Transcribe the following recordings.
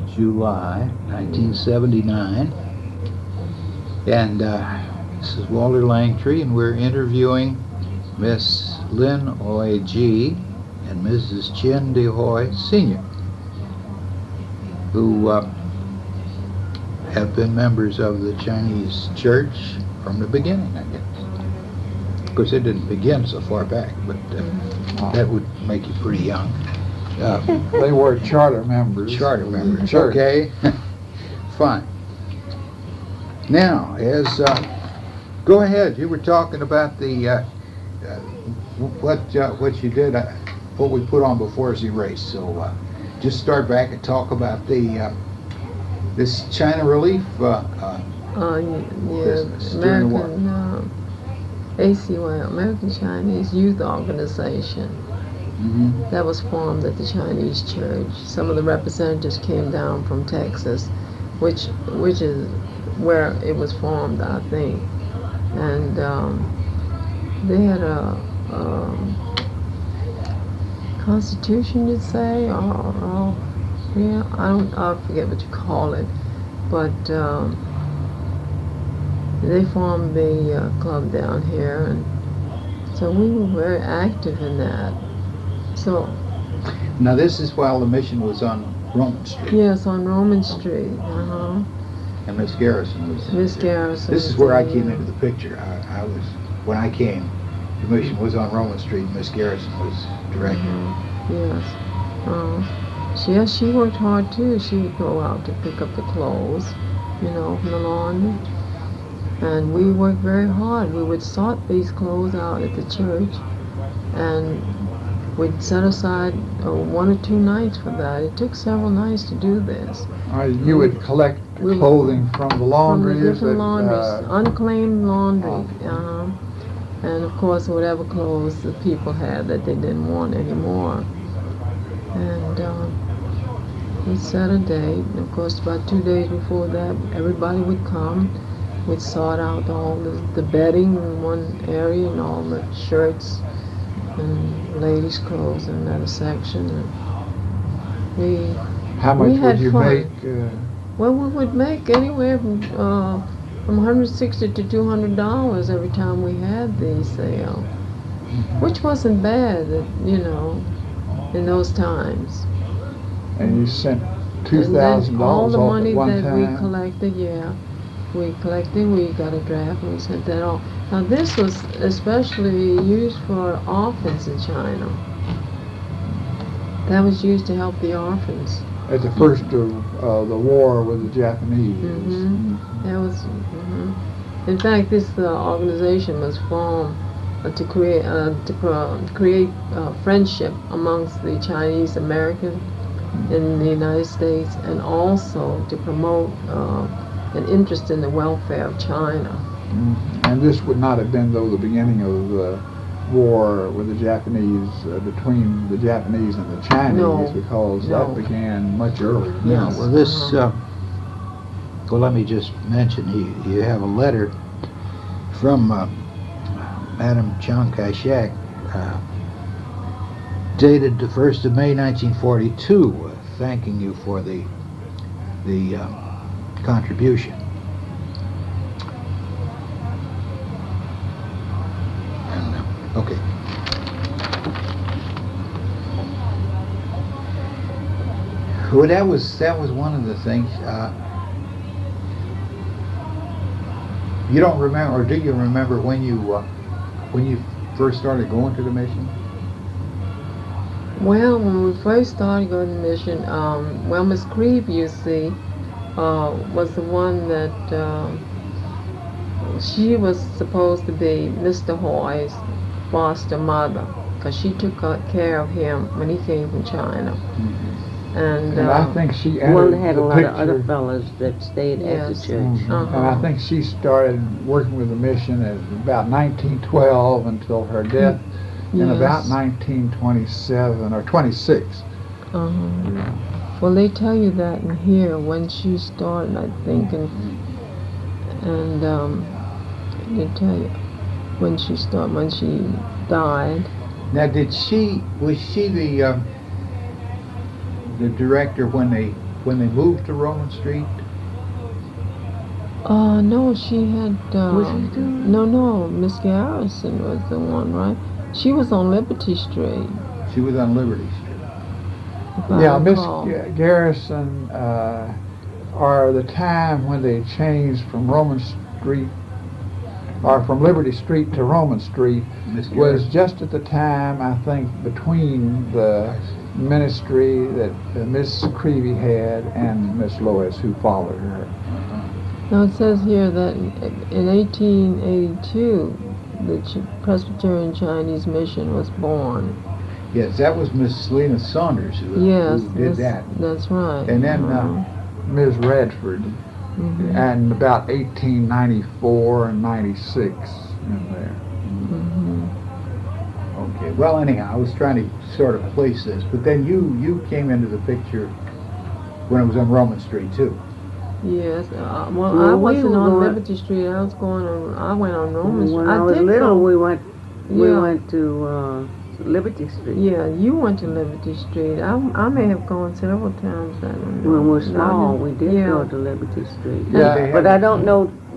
July 1979. And this is Walter Langtry, and we're interviewing Miss Lin Oye and Mrs. Chin De Hoy Sr., who have been members of the Chinese Church from the beginning, I guess. Of course, it didn't begin so far back, but that would make you pretty young. They were charter members. Charter members, Sure. okay. Fine. Now, go ahead. You were talking about the what you did, what we put on before as erased. So just start back and talk about the this China Relief business during the war. ACY, American Chinese Youth Organization. Mm-hmm. That was formed at the Chinese Church. Some of the representatives came down from Texas, which is where it was formed, I think. And they had a constitution, you'd say, or yeah, I forget what you call it, but they formed the club down here, and so we were very active in that. So now this is while the mission was on Roman Street. Yes, on Roman Street. And Miss Garrison was. Miss Garrison. This is where I came into the picture. I was when I came. The mission was on Roman Street. Miss Garrison was director. Yes. She worked hard too. She would go out to pick up the clothes, from the laundry. And we worked very hard. We would sort these clothes out at the church, and we'd set aside 1 or 2 nights for that. It took several nights to do this. You would collect clothing from the laundries? From the different laundries, unclaimed laundry. And of course, whatever clothes the people had that they didn't want anymore. And we'd set a date. And of course, about 2 days before that, everybody would come. We'd sort out all the bedding in one area and all the shirts and ladies' clothes in another section. And how much would you make? Well, we would make anywhere from $160 to $200 every time we had the sale, which wasn't bad, in those times. And you sent $2,000 all the money at one that time? we collected, we got a draft and we sent that off. Now this was especially used for orphans in China. That was used to help the orphans. At the first of the war with the Japanese. That was. In fact, this organization was formed to create friendship amongst the Chinese American in the United States, and also to promote an interest in the welfare of China. And this would not have been, though, the beginning of the war with the Japanese, between the Japanese and the Chinese, because that began much earlier. Yeah, well, this, well, let me just mention, you have a letter from Madam Chiang Kai-shek, dated the 1st of May, 1942, thanking you for the contribution. Okay. Well, that was one of the things. You don't remember, or do you remember when you first started going to the mission? Well, when we first started going to the mission, Miss Creeve, you see, was the one that she was supposed to be Mr. Hoy's foster mother, because she took care of him when he came from China. And I think she entered One had a the lot picture. of other fellows that stayed at the church. And I think she started working with the mission at about 1912 until her death in about 1927 or 26. Well, they tell you that in here when she started, I think, and they tell you when she died. Now, was she the director when they when they moved to Roman Street? No, she had, Was she doing? no, Miss Garrison was the one, right? She was on Liberty Street. She was on Liberty Street. if I Yeah, Miss recall. Garrison, or the time when they changed from Roman Street, or from Liberty Street to Roman Street, Miss was Garrison. just at the time, I think, between the ministry that Miss Creevy had and Miss Lois, who followed her. Now it says here that in 1882, the Presbyterian Chinese Mission was born. Yes, that was Miss Lena Saunders who Yes, did that. that's right. And then Ms. Radford, Mhm. and about 1894 and 96 in there. Mhm. Okay, well anyhow, I was trying to sort of place this, but then you came into the picture when it was on Roman Street too. Yes, well, Well, I we wasn't were on going- Liberty Street. I went on Roman Street. When I was did little, go. we went Yeah. to Liberty Street. Yeah, you went to Liberty Street. I may have gone several times. I don't know. When we were No, I small, didn't- we did yeah. go to Liberty Street. Yeah. But I don't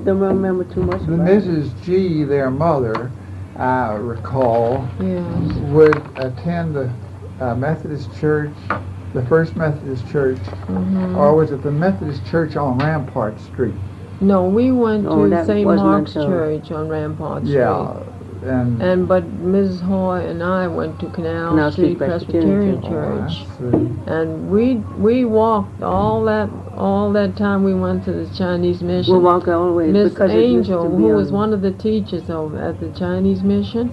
remember too much The about it. Mrs. G, their mother, I recall, Yes. would attend the Methodist Church, the First Methodist Church, Mhm. or was it the Methodist Church on Rampart Street? No, we went Oh, to that St. wasn't Mark's until- Church on Rampart Street. Yeah, and But Mrs. Hoy and I went to Canal Canal Street Street Presbyterian Presbyterian Church. I see. And we walked all that time we went to the Chinese Mission. We walked all the way Miss because it used Angel, to be who was on- one of the teachers over at the Chinese Mission,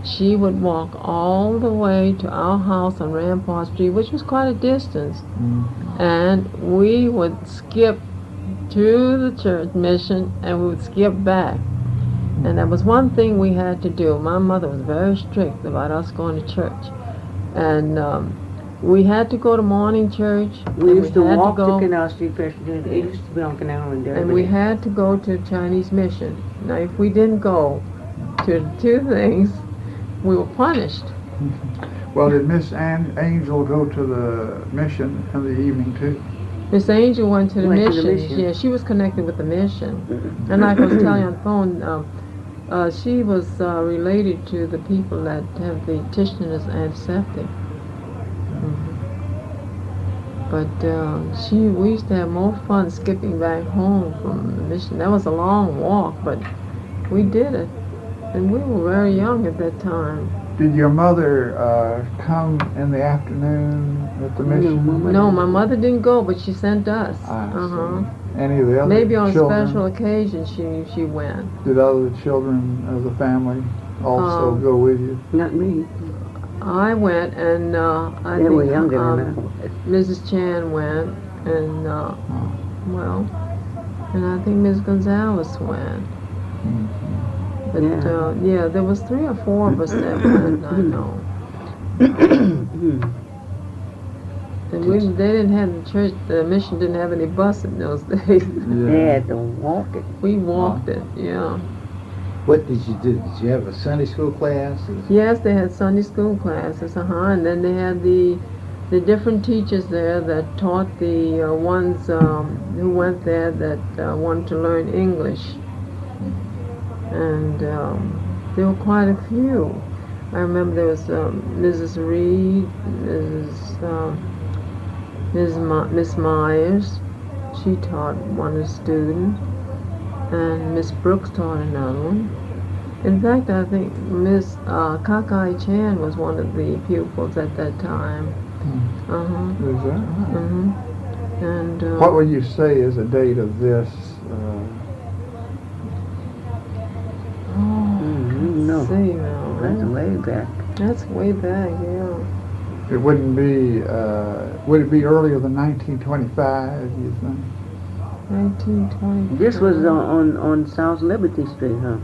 she would walk all the way to our house on Rampart Street, which was quite a distance. And we would skip to the church mission and we would skip back. And that was one thing we had to do. My mother was very strict about us going to church. And we had to go to morning church. We and used to had walk to go- Canal Street Presbyterian. It used to be on Canal and there. and we had to go to Chinese Mission. Now, if we didn't go to the two things, we were punished. Well, did Miss Angel go to the mission in the evening too? Miss Angel went to the Went to the mission. mission. Yeah, she was connected with the mission. And like I was telling you on the phone, she was related to the people that have the Tishner's antiseptic. But we used to have more fun skipping back home from the mission. That was a long walk, but we did it. And we were very young at that time. Did your mother come in the afternoon at the mission? No, my mother didn't go, but she sent us. I see. Uh-huh. Any of the other Maybe on children? special occasions she went. Did other children of the family also go with you? Not me. I went, and I They think were younger than I was. Mrs. Chan went, and well, and I think Ms. Gonzalez went. But yeah, there was 3 or 4 of us that went. I know. And they didn't have the church. The mission didn't have any bus in those days. They had to walk it. We walked it. Yeah. What did you do? Did you have a Sunday school class? Yes, they had Sunday school classes, and then they had the different teachers there that taught the ones who went there that wanted to learn English, and there were quite a few. I remember there was Mrs. Reed, Miss Myers. She taught one of the students, and Miss Brooks taught another one. In fact, I think Miss Kakai Chan was one of the pupils at that time. Is that right? And What would you say is the date of this? No. let's see now. That's way back. That's way back, yeah. It wouldn't be, would it be earlier than 1925, you think? 1920. This was on South Liberty Street, huh?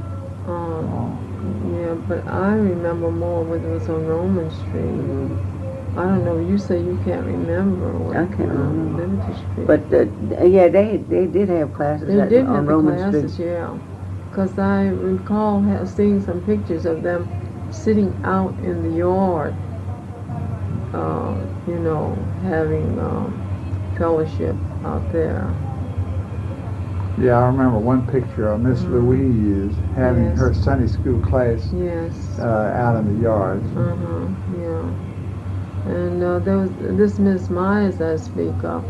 Yeah, but I remember more when it was on Roman Street. I don't know. You say you can't remember. I can't remember. Liberty Street. But yeah, they did have classes They did on have the Roman classes, Street. yeah. Because I recall seeing some pictures of them sitting out in the yard, having fellowship out there. Yeah, I remember one picture of Miss Louise having Yes. her Sunday school class Yes. out in the yard. Yeah. And there was this Miss Myers I speak of.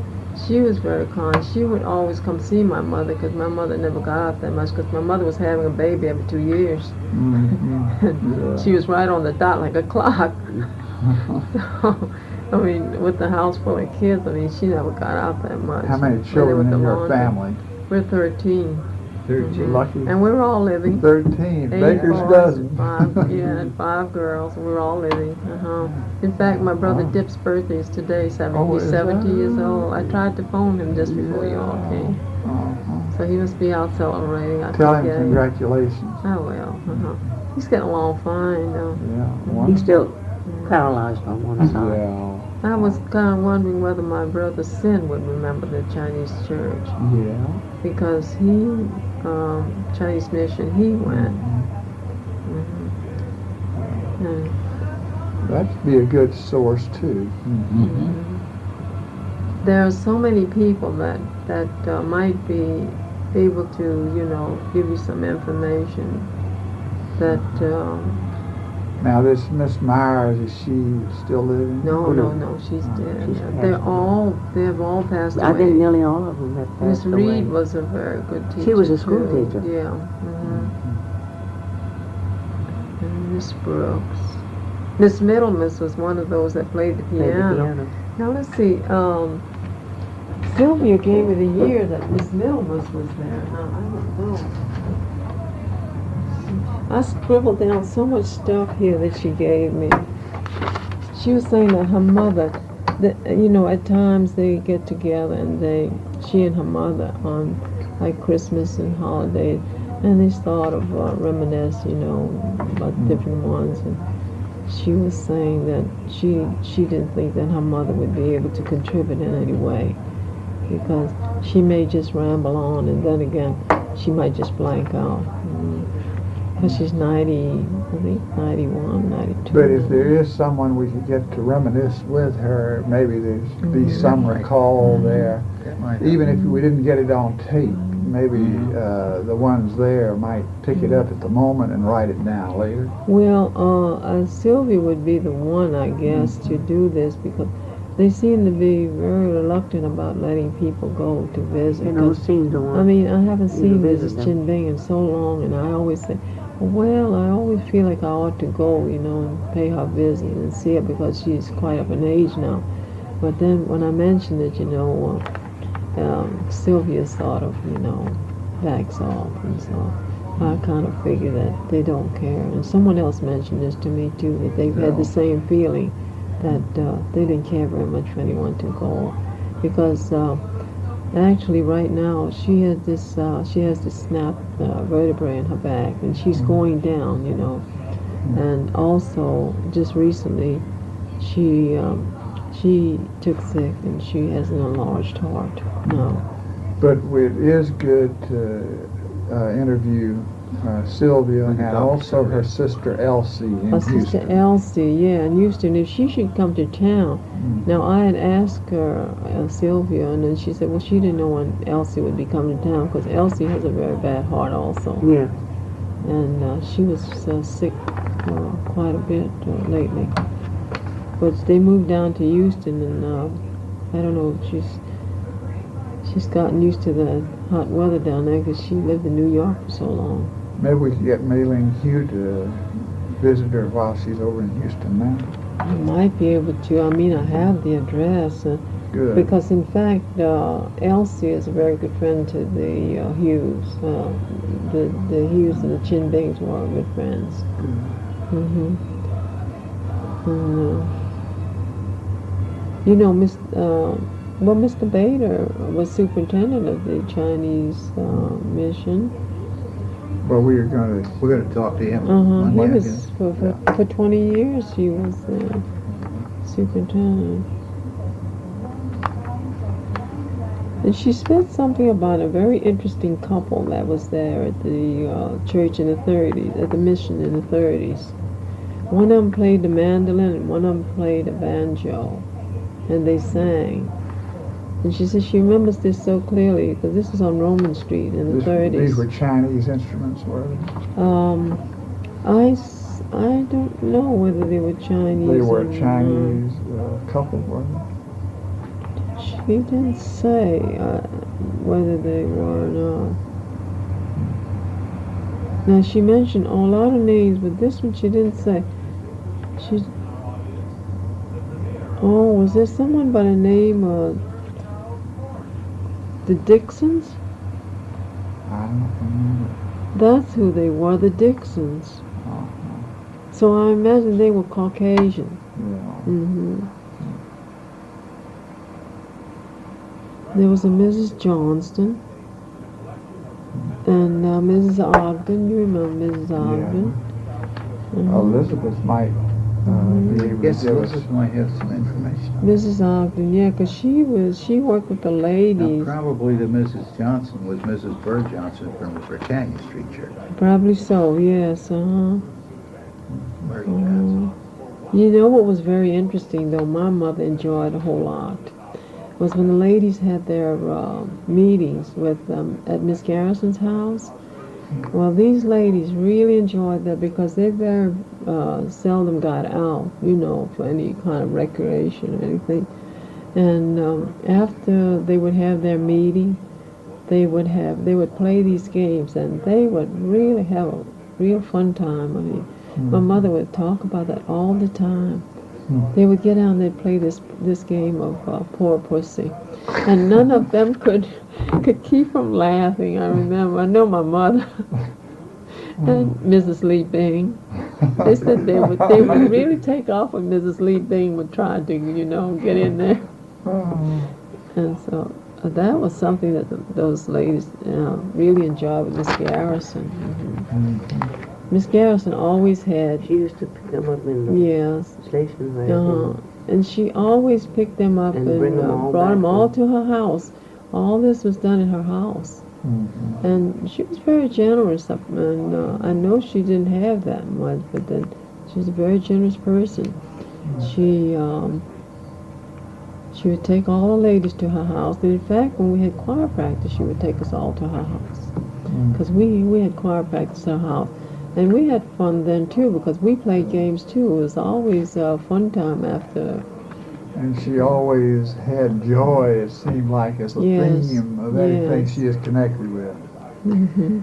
She was very kind. She would always come see my mother because my mother never got out that much because my mother was having a baby every 2 years. Yeah. She was right on the dot like a clock. So, I mean, with the house full of kids, I mean, she never got out that much. How many children in your family? We're 13. 13. Lucky. And we're all living. 13. 8 Baker's boys, dozen. 5, yeah, and 5 girls. We're all living. In fact, my brother Dip's birthday is today. He's is 70 that? years old. I tried to phone him just before you all came. So he must be out celebrating. I Tell him forget. congratulations. I will. He's getting along fine, though. Yeah. He's still paralyzed on one side. Yeah. I was kind of wondering whether my brother Sin would remember the Chinese church Yeah. because he, Chinese mission, he went. And That'd be a good source too. there are so many people that might be able to, you know, give you some information that Now this Miss Myers, is she still living? no, she's dead. she's They've passed all passed away. I think nearly all of them have Miss passed away. Reed was a very good teacher. She was a school too. teacher. Yeah. And Miss Brooks. Miss Middlemas was one of those that played the Played the piano. piano. Now let's see. Sylvia gave me the year that Miss Middlemas was there. Now I don't know. I scribbled down so much stuff here that she gave me. She was saying that her mother, that, you know, at times they get together and she and her mother on like Christmas and holidays, and they sort of reminisce, you know, about different ones. And she was saying that she didn't think that her mother would be able to contribute in any way because she may just ramble on, and then again she might just blank out. Because she's 90, I think 91, 92. But if there is someone we could get to reminisce with her, maybe there'd be some recall there. Even if we didn't get it on tape, maybe the ones there might pick it up at the moment and write it down later. Well, Sylvia would be the one, I guess, to do this because they seem to be very reluctant about letting people go to visit. You know, seems the one. I mean, I haven't seen visit Mrs. them. Chin Bing in so long, and I always say, well, I always feel like I ought to go, you know, and pay her a visit and see her because she's quite up in age now. But then when I mentioned it, you know, Sylvia sort of, you know, backs off, and so I kind of figure that they don't care. And someone else mentioned this to me too, that they've had the same feeling that they didn't care very much for anyone to go, because actually right now she has this snapped vertebrae in her back, and she's going down, you know. And also just recently she took sick and she has an enlarged heart now. But it is good to interview Sylvia and also her sister Elsie in Her Houston. sister Elsie, yeah, in Houston, if she should come to town. Now, I had asked her, Sylvia, and then she said, well, she didn't know when Elsie would be coming to town because Elsie has a very bad heart also. Yeah. And she was sick quite a bit lately. But they moved down to Houston, and I don't know, she's gotten used to the hot weather down there because she lived in New York for so long. Maybe we could get Maylene Hugh to visit her while she's over in Houston now. I might be able to. I mean, I have the address. Good. Because, in fact, Elsie is a very good friend to the Hughes. The Hughes and the Chin Bings were good friends. You know, Mr. Bader was superintendent of the Chinese mission. Well, we're going to talk to him. He Monday, I was guess. for 20 years. He was superintendent. And she said something about a very interesting couple that was there at the church in the 30s, at the mission in the 30s. One of them played the mandolin and one of them played the banjo, and they sang. And she said she remembers this so clearly because this was on Roman Street in the 30s. These were Chinese instruments, were they? I don't know whether they were Chinese. They were or Chinese couple, were they? She didn't say whether they were or not. Now she mentioned a lot of names, but this one she didn't say. Oh, was there someone by the name of the Dixons? I don't remember. That's who they were, the Dixons. Uh-huh. So I imagine they were Caucasian. Yeah. Mm-hmm. There was a Mrs. Johnston and Mrs. Ogden. You remember Mrs. Ogden? Mm-hmm. Elizabeth might be able Yes, to give us. Elizabeth might have some information. Mrs. Ogden, yeah, because she worked with the ladies. Now, probably the Mrs. Johnson was Mrs. Bird Johnson from the Britannia Street Church. Probably so, yes, Mary Johnson. You know what was very interesting, though, my mother enjoyed a whole lot, was when the ladies had their meetings with at Miss Garrison's house. Well, these ladies really enjoyed that because they very seldom got out, you know, for any kind of recreation or anything. And after they would have their meeting, they would play these games, and they would really have a real fun time. I mean, my mother would talk about that all the time. They would get out and they'd play this game of Poor Pussy, and none of them could keep from laughing. I remember. I know my mother and Mrs. Lee Bing. They said they would really take off when Mrs. Lee Bing would try to, you know, get in there. And so that was something that those ladies really enjoyed with Miss Garrison. Mm-hmm. Miss Garrison always had. She used to pick them up in the Yes. station wagon. And she always picked them up and brought them all to her house. All this was done in her house. Mm-hmm. And she was very generous. And I know she didn't have that much, but then she was a very generous person. Mm-hmm. She would take all the ladies to her house. And in fact, when we had choir practice, she would take us all to her house. Because we had choir practice at her house. And we had fun then, too, because we played games, too. It was always a fun time after. And she always had joy, it seemed like, as a theme of anything she is connected with. Mm-hmm.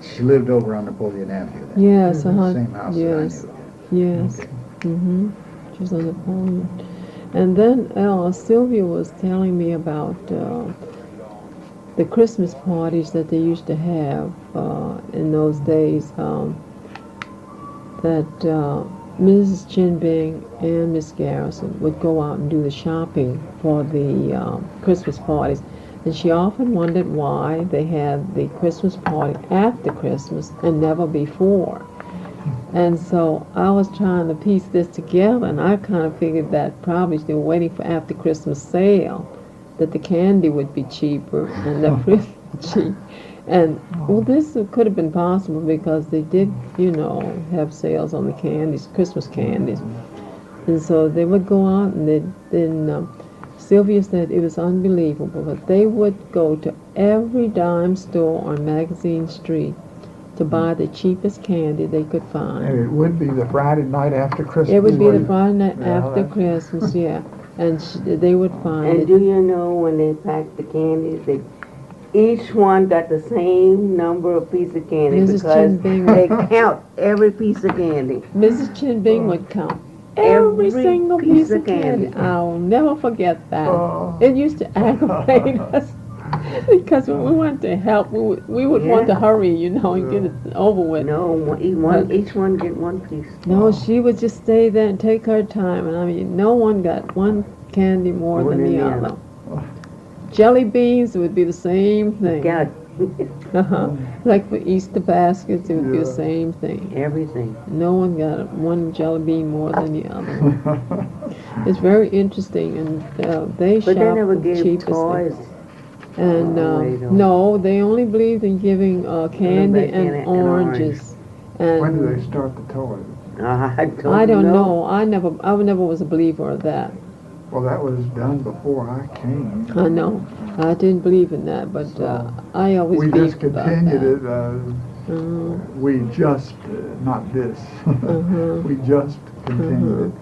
She lived over on Napoleon Avenue then. Yes, Same house yes. that I knew. Yes. Mm-hmm. She was on the phone. And then Sylvia was telling me about the Christmas parties that they used to have in those days, that Mrs. Chin Bing and Miss Garrison would go out and do the shopping for the Christmas parties. And she often wondered why they had the Christmas party after Christmas and never before. And so I was trying to piece this together, and I kind of figured that probably they were waiting for after Christmas sale, that the candy would be cheaper and the fruit cheap. And, well, this could have been possible because they did, you know, have sales on the candies, Christmas candies. And so they would go out, and then Sylvia said it was unbelievable, but they would go to every dime store on Magazine Street to buy the cheapest candy they could find. And it would be the Friday night after Christmas. It would be the Friday night after Christmas, yeah. And they would find And it. do you know when they packed the candies, each one got the same number of pieces of candy Mrs. because Chin Bing they count every piece of candy. Mrs. Chin Bing would count every single piece of candy. I'll never forget that. It used to aggravate us because when we wanted to help, we would want to hurry, you know, and get it over with. No, each one get one piece. No, she would just stay there and take her time. And I mean, no one got one candy more than the other. Jelly beans would be the same thing. God. Like for Easter baskets, it would be the same thing. Everything. No one got one jelly bean more than the other. It's very interesting, and they But shop they never the gave cheapest toys. thing. And no, they only believed in giving candy and oranges. And When do they start the toys? I I don't know. I never was a believer of that. Well, that was done before I came. I know. I didn't believe in that, but I always We believed just about continued that. it. We just, not this. We just continued it.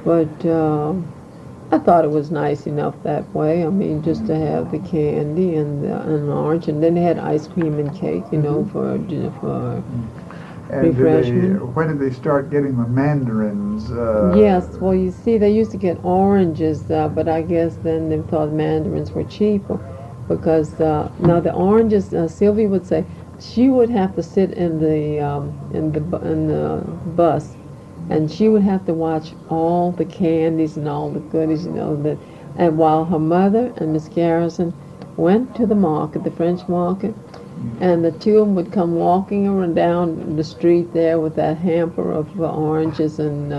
But I thought it was nice enough that way. I mean, just to have the candy and orange, and then they had ice cream and cake, you know, for And refreshment. when did they start getting the mandarins? Yes, well, you see, they used to get oranges, but I guess then they thought mandarins were cheaper because now the oranges, Sylvia would say she would have to sit in the bus, and she would have to watch all the candies and all the goodies, you know, that, and while her mother and Miss Garrison went to the market, the French market, and the two of them would come walking around down the street there with that hamper of oranges and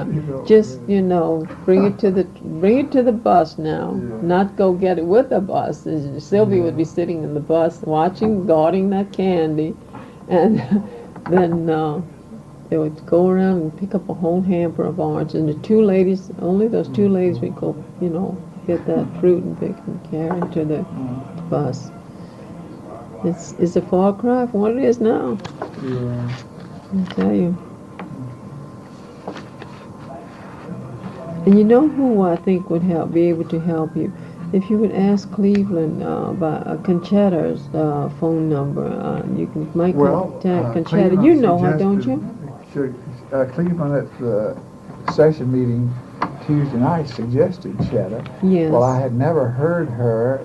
just, you know, bring it to the bus now, not go get it with the bus. And Sylvia would be sitting in the bus watching, guarding that candy, and then they would go around and pick up a whole hamper of oranges. And the two ladies, only those two ladies would go, you know, get that fruit and pick and carry it to the bus. It's a far cry from what it is now. Yeah. I tell you. And you know who I think would be able to help you? If you would ask Cleveland about Conchetta's phone number, you might contact Conchetta. Cleveland You know her, don't you? Cleveland at the session meeting Tuesday night suggested Chetta. Yes. Well, I had never heard her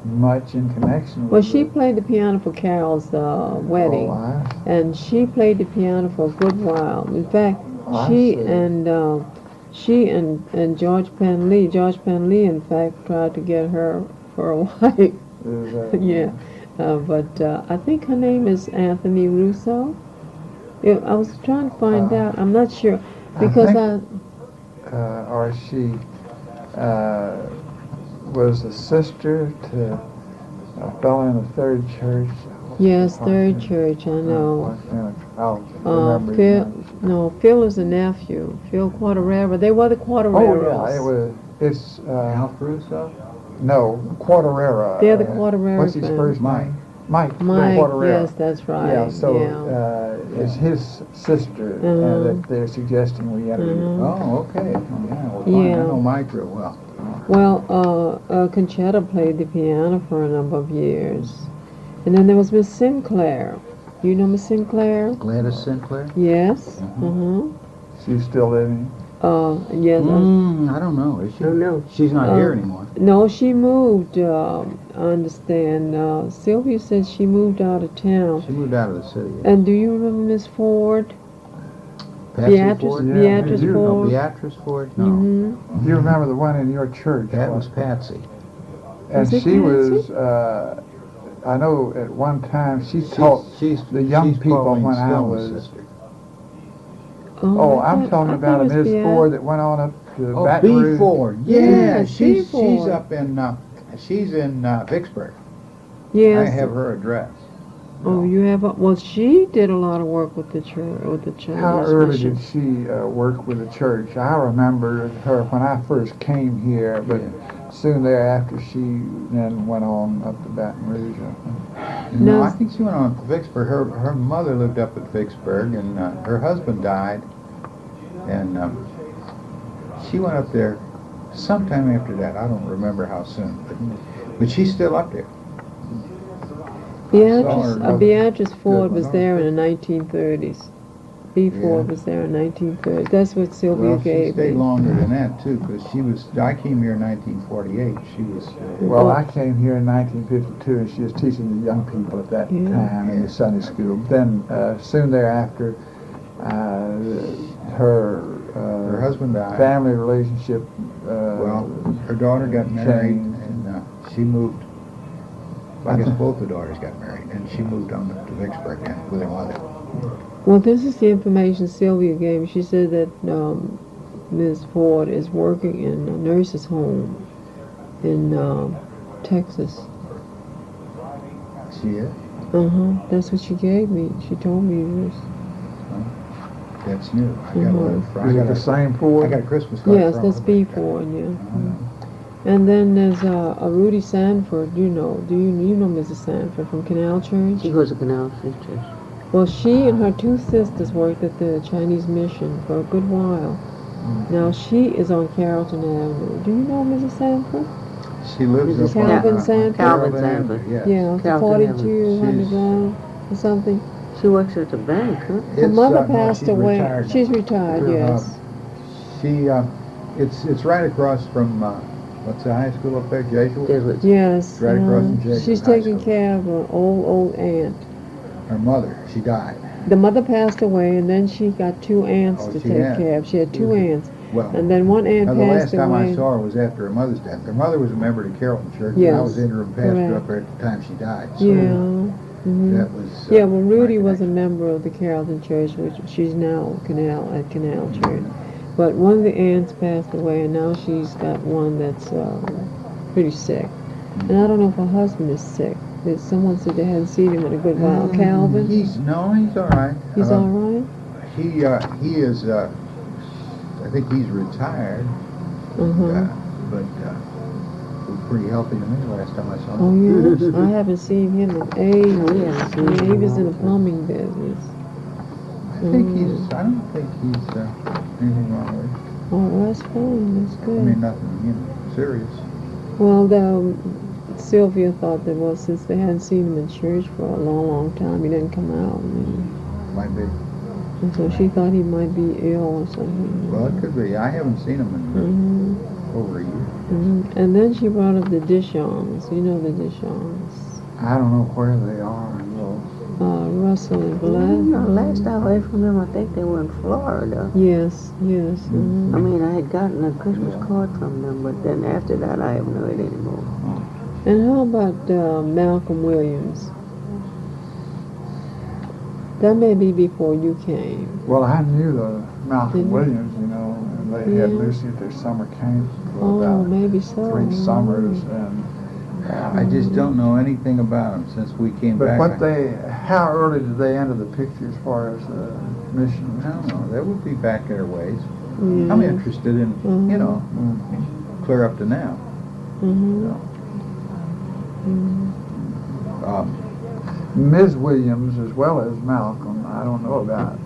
much in connection with Well, she played the piano for Carol's wedding, and she played the piano for a good while. In fact, she and George Penley, in fact, tried to get her for a wife. Yeah, but I think her name is Anthony Russo. I was trying to find out. I'm not sure because or she was a sister to a fellow in the Third Church. Yes, Third Church, I know. I'll remember. Phil is a nephew. Phil Quartarera. They were the Quartareras. Oh, yeah, it's Alf Russo? no, Quartarera. They're the Quartarera What's his family. first name? Mike Mike, Quartarera. yes, that's right. Yeah, so it's his sister that they're suggesting we interview. Oh, okay. Yeah, well, fine. Yeah. I know Mike real well. Well, Conchetta played the piano for a number of years. And then there was Miss Sinclair. You know Miss Sinclair? Gladys Sinclair? Yes. She's still living. Yes. I don't know. Is she? Oh, no. She's not here anymore. No, she moved, I understand. Sylvia said she moved out of town. She moved out of the city. Yeah. And do you remember Miss Ford? Patsy Beatrice, Ford? Beatrice Yeah, No, Ford? Beatrice Ford? No. Mm-hmm. You remember the one in your church? That was Patsy. And Was it she Patsy? was, I know at one time she taught She's the young she's people Pauline when I Stillman's was. sister. Oh, I I'm thought- talking I about a thought it was Miss Beatrice. Ford that went on up to Oh, Baton B. Rouge. Ford. Yeah, Yeah, B. she's Ford. up in she's in Vicksburg. Yes. I have her address. Oh, you have. Well, she did a lot of work with the church. With the Chinese How early mission. did she work with the church? I remember her when I first came here, but soon thereafter she then went on up to Baton Rouge. No, No. I think she went on to Vicksburg. Her mother lived up at Vicksburg, and her husband died, and she went up there sometime after that. I don't remember how soon, but she's still up there. Beatrice Ford was Good. there in the 1930s. B. Ford was there in 1930s. That's what Sylvia Well, she gave stayed me. longer than that too, because I came here in 1948. She was. Well, I came here in 1952, and she was teaching the young people at that time in the Sunday school. Then soon thereafter, her husband died. family relationship. Well, her daughter got married, changed. and she moved. I guess both the daughters got married, and she moved on to Vicksburg then with her mother. Well, this is the information Sylvia gave me. She said that Ms. Ford is working in a nurse's home in Texas. She is? That's what she gave me. She told me this. that's new. I got a letter from. Is it the same I Ford? got a Christmas card Yes, from that's her. before, yeah. And then there's a Rudy Sanford, do you know Mrs. Sanford from Canal Church? She goes to Canal Sisters. Well, she and her two sisters worked at the Chinese mission for a good while. Now she is on Carrollton Avenue. Do you know Mrs. Sanford? She lives Mrs. up Calvin on Sanford? Calvin Carrollton Sanford. Avenue, yes. Yeah, Carrollton 4200 She's- Line or something. She works at the bank, huh? Her It's, mother no, passed she's away. retired now. She's retired, yes. She, it's right across from, what's the high school up there, Jesuit? Jesuits. Yes. Right across from Jacob She's High taking School. care of an old aunt. Her mother, she died. The mother passed away, and then she got two aunts Oh, to she take had. care of. She had two aunts, Well, and then one aunt now, the last passed time away. I saw her was after her mother's death. Her mother was a member of the Carrollton Church, and I Yes, was interim pastor correct. up there at the time she died. So Yeah. Mhm. that was. Yeah, well, Rudy my was a connection. member of the Carrollton Church, which she's now at Canal Church. But one of the aunts passed away, and now she's got one that's pretty sick. And I don't know if her husband is sick. Someone said they hadn't seen him in a good while. Calvin, He's all right. he's all right. He is. I think he's retired, Uh-huh. but was pretty healthy to me last time I saw Oh, him. yes. I haven't seen him in ages. No, we haven't seen Yeah, him he in was in the long time. plumbing business. I don't think he's anything wrong with him. Oh, that's fine. That's I good. mean, nothing, serious. Well, Sylvia thought that, well, since they hadn't seen him in church for a long, long time, he didn't come out. Might be. And so she thought he might be ill or something. Well, it could be. I haven't seen him in over a year. And then she brought up the Dishons. You know the Dishons. I don't know where they are. Well, Russell and No, Black. last I heard from them, I think they were in Florida. Yes, yes. I mean, I had gotten a Christmas card from them, but then after that, I haven't heard anymore. And how about Malcolm Williams? That may be before you came. well, I knew the Malcolm Did you? Williams, and they had Yeah. Lucy at their summer camp for Oh, about maybe so. 3 summers, and I just don't know anything about him since we came but back. how early did they enter the picture as far as mission? I don't know. That would be back their ways. Yeah. I'm interested in, clear up to now. Mhm. Ms. Williams as well as Malcolm, I don't know about.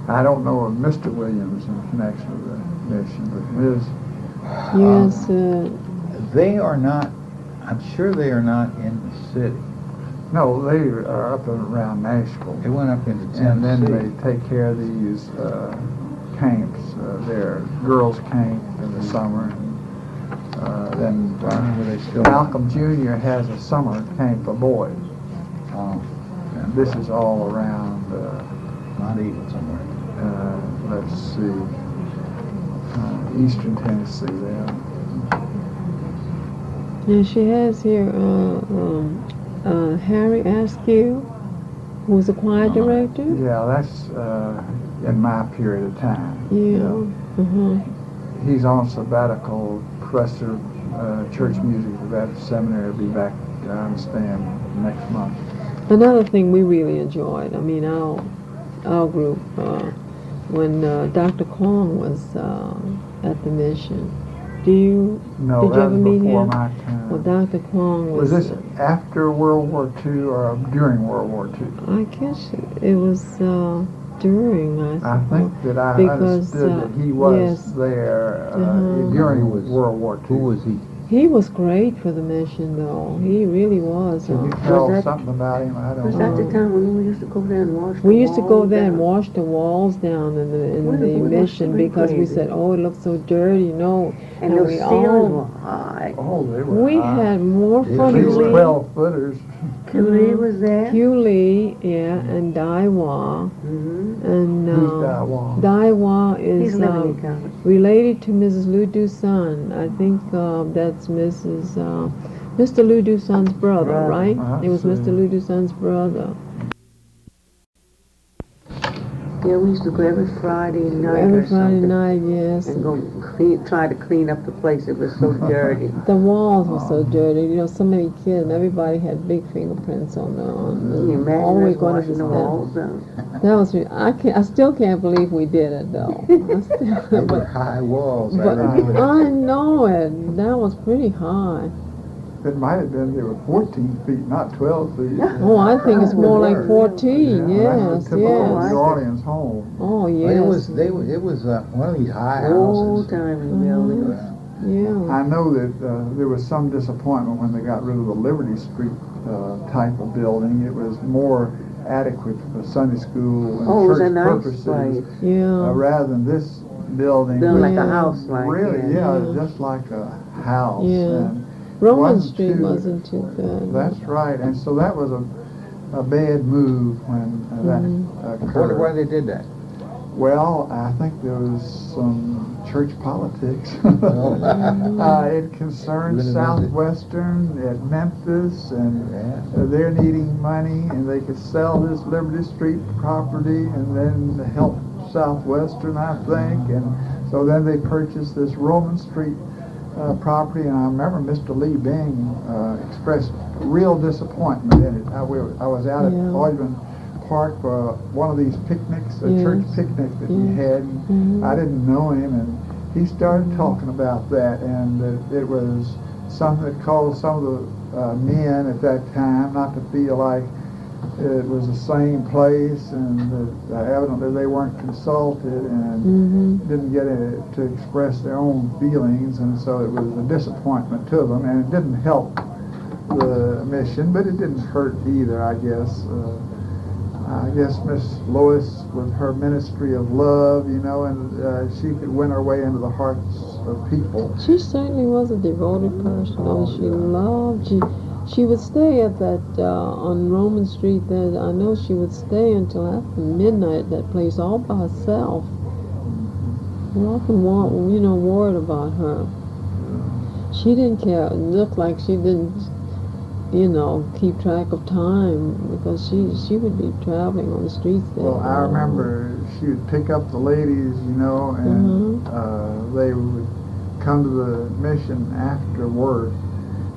I don't know of Mr. Williams in connection with the mission, but Ms. Yes. They are not, I'm sure they are not in the city. No, they are up and around Nashville. They went up into Tennessee. And then they take care of these camps. Their girls' camp in the summer. Then Were they still Malcolm Jr. has a summer camp for boys. Oh, And this is all around, not even somewhere. let's see, eastern Tennessee there. And she has here Harry Askew, who's a choir director. Yeah, that's in my period of time. Yeah. He's on sabbatical, professor of church music at the Baptist Seminary. Will be back, I understand, next month. Another thing we really enjoyed, I mean, our group, when Dr. Kwong was at the mission. No, Did you that ever was meet before him? my time. Well, Dr. Kwong Was was. this after World War II or during World War II? I guess it was during. I think that I because, understood that he was yes. there Uh-huh. during Who was- World War II. Who was he? He was great for the mission, though. He really was. Can you tell that- something about him? I don't Was know. that the time when we used to go there and wash the We used to go walls there and down? wash the walls down in What the if we mission must have been because we crazy? said, oh, it looks so dirty, And and those we ceilings all- were high. Oh, they were We high. had more At fun. At least Hugh Lee. 12 footers. Cooley was there. Hugh Lee, yeah, and Daiwa. Mm-hmm. And Who's Daiwa? Daiwa He's is living in Canada. related to Mrs. Lu Dusan. I think that's Mr. Lu Dusan's brother, Brother. right? I It was see. Mr. Lu Dusan's brother. Yeah, we used to go every Friday night Every or Friday something. night, yes. And go try to clean up the place. It was so dirty. The walls were so dirty. You know, so many kids, and everybody had big fingerprints on the. Can you imagine always us going to washing the walls down? That was. I still can't believe we did it though. They were high walls. I But remember. I know it. That was pretty high. It might have been, they were 14 feet, not 12 feet. Oh, I think it's more like 14. Yeah, Yes, that's a typical yes. New Orleans home. Oh, But yes. it was one of these high Old houses. timey building. Yeah. I know that there was some disappointment when they got rid of the Liberty Street type of building. It was more adequate for Sunday school and Oh, it was a church nice purposes, place. Yeah. rather than this building. Built like Yeah. a house, like Really, that. yeah, Yeah. just like a house. Yeah. And Roman wasn't Street too- wasn't too good. That's right, and so that was a bad move when that I wonder occurred. why they did that. Well, I think there was some church politics. Oh. It concerned Really was it? Southwestern at Memphis, and Yeah. they're needing money, and they could sell this Liberty Street property and then help Southwestern, I think. And so then they purchased this Roman Street property, and I remember Mr. Lee Bing expressed real disappointment in it. I was out at Yeah. Orleans Park for one of these picnics, a Yes. church picnic that he Yes. had. Mhm. I didn't know him, and he started talking about that, and that it was something that caused some of the men at that time not to feel like it was the same place, and that evidently they weren't consulted and Mm-hmm. didn't get to express their own feelings, and so it was a disappointment to them, and it didn't help the mission, but it didn't hurt either, I guess. I guess Miss Lois, with her ministry of love, you know, and she could win her way into the hearts of people. She certainly was a devoted person. Oh, she loved. She would stay at that on Roman Street. There, I know she would stay until after midnight at that place all by herself. We often worried about her. She didn't care. It looked like she didn't, keep track of time, because she would be traveling on the streets there. Well, I remember she would pick up the ladies, you know, and they would come to the mission after work.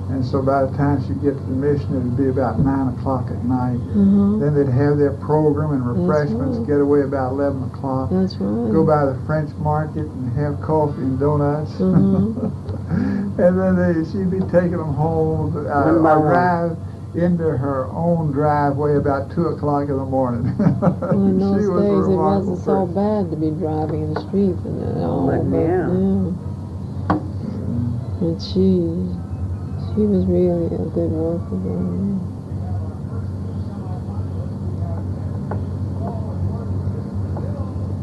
And so by the time she'd get to the mission, it would be about 9 o'clock at night. Then they'd have their program and refreshments, right. get away about 11 o'clock. That's right. Go by the French market and have coffee and donuts. And then she'd be taking them home, One by or one. drive into her own driveway about 2 o'clock in the morning. Well, in those She was a days, it remarkable wasn't so person. bad to be driving in the streets and all. But now. Yeah. And she was really a good worker.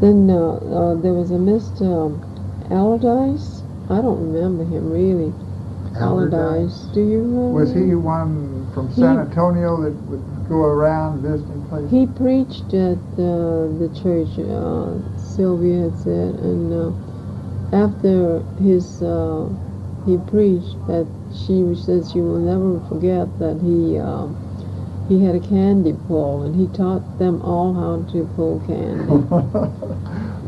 Then there was a Mr. Allardyce. I don't remember him really. Allardyce. Do you remember? Was he one from San Antonio that would go around visiting places? He preached at the church, Sylvia had said, and after he preached, that she said she will never forget that he had a candy pull, and he taught them all how to pull candy.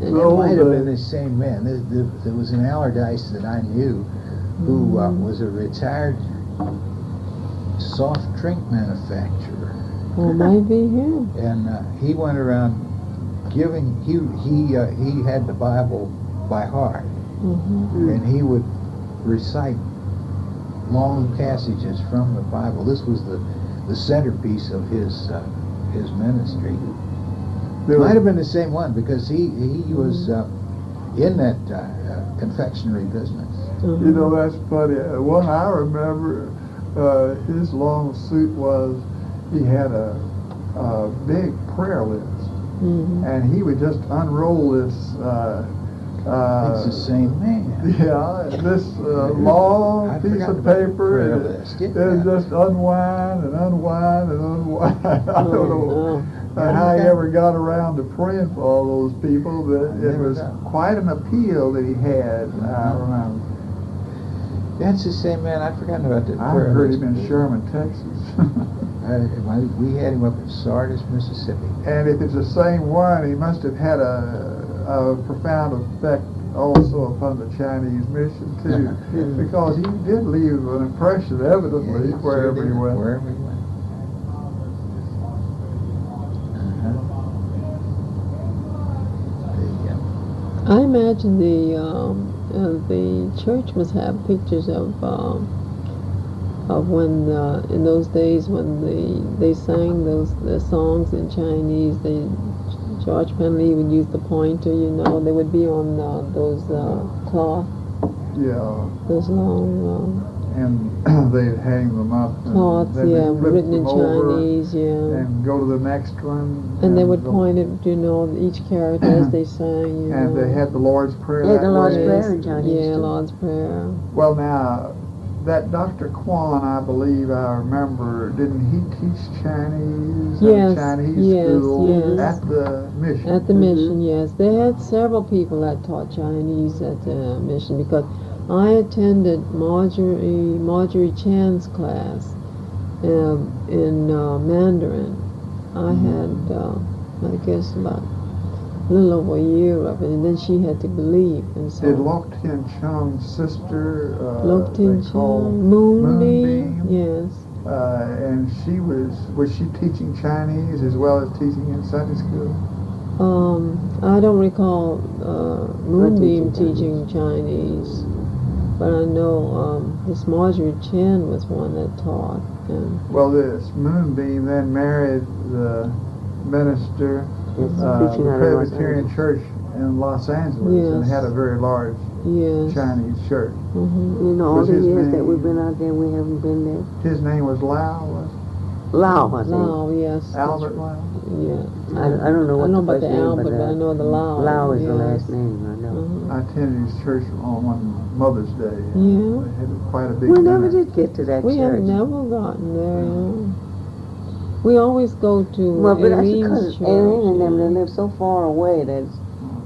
It might have been the same man. There was an Allardyce that I knew who was a retired soft drink manufacturer. Well, might be him. And he went around giving, he had the Bible by heart, and he would recite long passages from the Bible. This was the centerpiece of his ministry. It might have been the same one, because he was in that confectionery business. You know, that's funny. One I remember, his long suit was, he had a big prayer list, and he would just unroll this. It's the same man. Yeah, this long I piece forgot of about the paper, prayer and list. it Yeah. just unwind and unwind and unwind. I don't know no. how he ever got around to praying for all those people, but it never was got. quite an appeal that he had. I remember. That's the same man. I'd forgotten about that. I heard him in Sherman, Texas. We had him up in Sardis, Mississippi. And if it's the same one, he must have had a profound effect also upon the Chinese mission too, because he did leave an impression, evidently, wherever he went. Wherever he went. I imagine the church must have pictures of when in those days when they sang the songs in Chinese. George Penley would use the pointer, you know. They would be on those cloth. Yeah. Those long and they'd hang them up. Cloths, yeah, written in Chinese, yeah. And go to the next one. And they would point it, you know, each character as they sang, you and know. they had the Lord's Prayer. Yeah, that the Lord's way. Prayer in Chinese. Yeah, too. Lord's Prayer. Well, now, that Dr. Kwan, I believe I remember, didn't he teach Chinese Yes, in Chinese yes, school yes. at the mission? At the mission, yes. They had several people that taught Chinese at the mission, because I attended Marjorie Chan's class in Mandarin. I had, I guess, about a little over a year of it, and then she had to leave. And so Did Lok Tien Chung's sister, Lok Tien they called Chung, Moonbeam, yes. and she was she teaching Chinese as well as teaching in Sunday school? I don't recall Moonbeam teaching Chinese, but I know this Marjorie Chen was one that taught. And Well, this Moonbeam then married the minister Yes, of preaching the out of Los Presbyterian Angeles. Church in Los Angeles and Yes. had a very large yes. Chinese church. Mm-hmm. You know, all Was the his years that name- we've been out there, we haven't been there. His name was Lau, was Lao, I think. Lao, yes. it? Albert Lau? Yeah. I don't know I what know the about first the name, Albert, but but I know the Lao. Lao is the yes. last name, I know. Uh-huh. I attended his church on one Mother's Day. Yeah. They had quite a big We never dinner. did get to that We have church. never gotten there, you know. We always go to Well, but that's because Aileen's church. Aileen and them, yeah. they live so far away that it's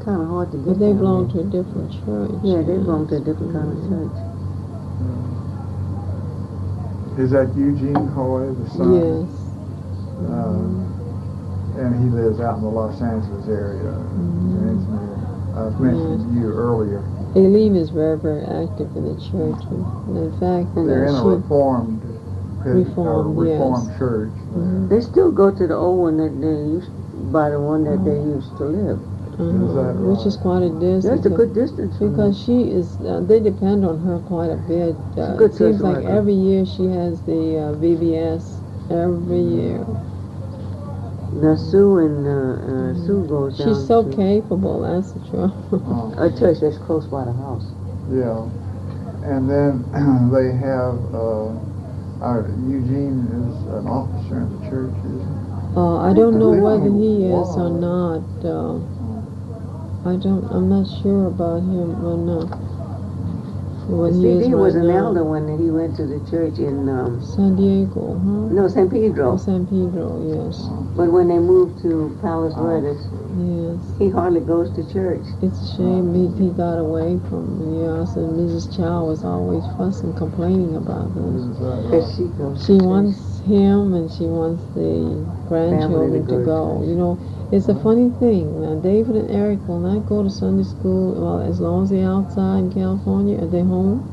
kind of hard to get But they down belong there. to a different church. Yeah, they belong to a different kind of church. Is that Eugene Hoy, the son? Yes. And he lives out in the Los Angeles area. I was mentioning to you earlier. Aileen is very, very active in the church. And in fact, They're in a reformed Reformed, yes. church. They still go to the old one that they used, by the one that they used to live. that which is quite a distance. That's a good distance. from Because she is, they depend on her quite a bit. a good It seems social like worker. every year she has the VBS, every year. Now Sue and Sue goes down She's so to capable, that's the trouble. a church that's close by the house. Yeah. And then they have, Eugene is an officer in the church, isn't he? I don't know I think whether he he is was. or not. I'm not sure about him or not. When he is CD was right an now. elder when he went to the church in San Diego, huh? no San Pedro. Oh, San Pedro, yes. But when they moved to Palos Verdes, Yes. he hardly goes to church. It's a shame he got away from us, and Mrs. Chow was always fussing, complaining about this. Because she goes. She to church. wants him and she wants the grandchildren Family to go. You know, it's a funny thing. Now, David and Eric will not go to Sunday school, well, as long as they're outside in California, are they home?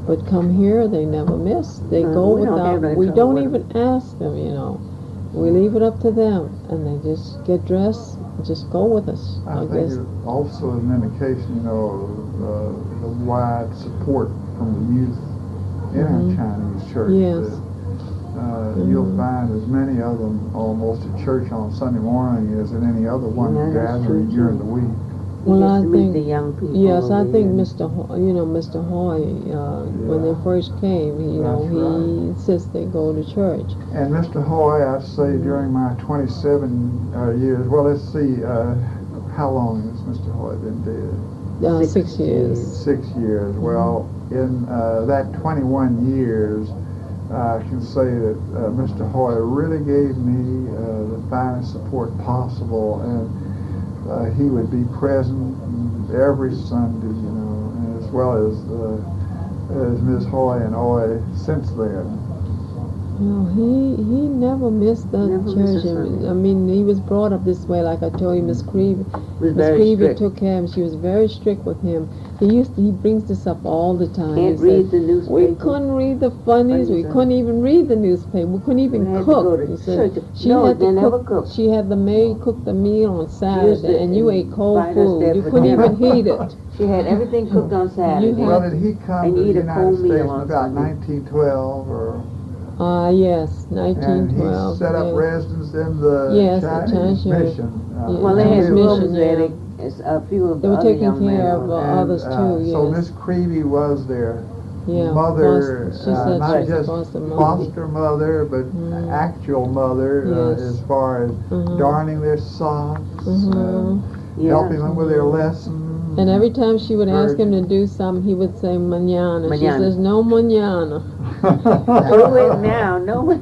But come here, they never miss. They go we don't have without, any we trouble don't with even ask them, you know. We leave it up to them, and they just get dressed and just go with us, I I think guess. it also is an indication, of the wide support from the youth in our Chinese church. Yes. That, you'll find as many of them almost at church on Sunday morning as in any other one Yeah, that's gathering true, during too. the week. He Well, gets I to meet think- the young people. Yes, I over think here. Mr. Hoy, when they first came, he That's insists they go to church. And Mr. Hoy, I'd say during my 27 years, well, let's see, how long has Mr. Hoy been dead? 6 years. 6 years. Well, in that 21 years, I can say that Mr. Hoy really gave me the finest support possible, and he would be present every Sunday, and as well as as Miss Hoy and Oye since then? No, he never missed the Never missed church. a Sunday. I mean, he was brought up this way, like I told you. Miss Creevy, Was Miss very Creevy strict. took care of him. She was very strict with him. He brings this up all the time. Can't He read said, the newspaper. we couldn't read the funnies. We Funnies, couldn't even read the newspaper. We couldn't even We had to cook. go to He said, church. she No, had they to never cook. cooked. She had the maid cook the meal on Saturday, and you ate cold invite us food. there You for couldn't dinner. even heat it. She had everything cooked on Saturday. had- Well, did he come And to the eat a United cold meal States in on about Sunday. 1912 or? Yes, And 1912. he set up yes. residence in the Yes, the Chinese Chinese mission. Yeah. Well, they had Mission, rooms there. yeah. A few of They the were other taking young men care were of there. others too, So yes. Miss Creevy was their Yeah, mother, she said not she was just foster mother. foster mother, but Mm. actual mother, Yes. as far as Mhm. darning their socks, Mhm. Yeah. helping them with their lessons. And every time she would ask him to Very- do something, he would say mañana. She Mañana. says no mañana. Do it now. No one.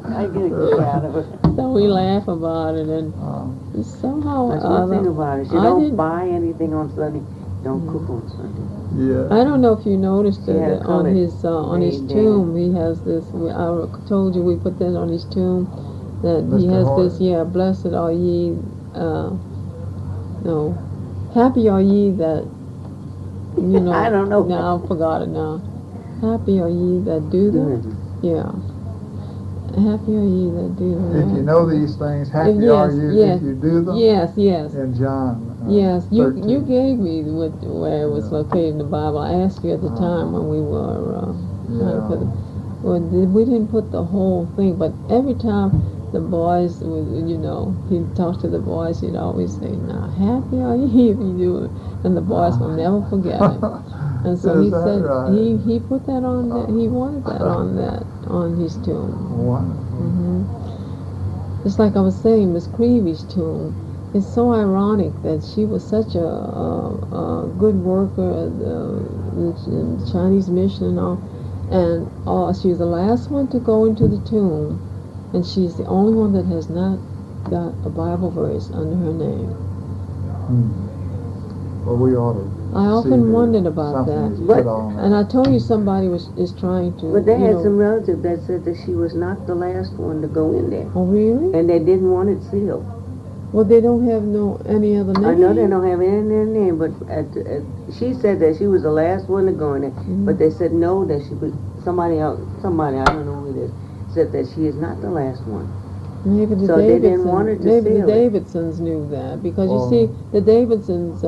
I get a kick out of it. So we laugh about it, and somehow That's or one thing other, about it. She I don't didn't- buy anything on Sunday. Don't cook on Sunday. Yeah. I don't know if you noticed She had it a on colored his maid there. tomb. He has this. I told you we put that on his tomb. That he Mr. has Hoy. this. Yeah, blessed are ye. No, happy are ye that. You know. I don't know. Now I forgot it now. Happy are ye that do them. Yeah. Happy are ye that do them. If you know these things, happy Yes, are you yes. if you do them? Yes, yes. In John. Yes, you 13. gave me where it was Yeah. located in the Bible. I asked you at the time when we were trying to put it. Well, we didn't put the whole thing, but every time the boys would, he'd talk to the boys, he'd always say, "Now, happy are you if you do it," and the boys will never forget it. And so he Is that said right? he put that on that. He wanted that on his tomb. Wonderful. Just like I was saying, Miss Creevy's tomb. It's so ironic that she was such a good worker at the Chinese mission and all, and she was the last one to go into the tomb, and she's the only one that has not got a Bible verse under her name. Well, we ought to. I often wondered about that. Put on And I told you somebody is trying to. But they had some relatives that said that she was not the last one to go in there. Oh really? And they didn't want it sealed. Well, they don't have any other name. I know they don't have any in their name, but she said that she was the last one to go in there. But they said no, that she was somebody else, I don't know who it is, said that she is not the last one. Maybe the So they didn't want her to maybe the seal it. Davidsons knew that because Well- you see, the Davidsons'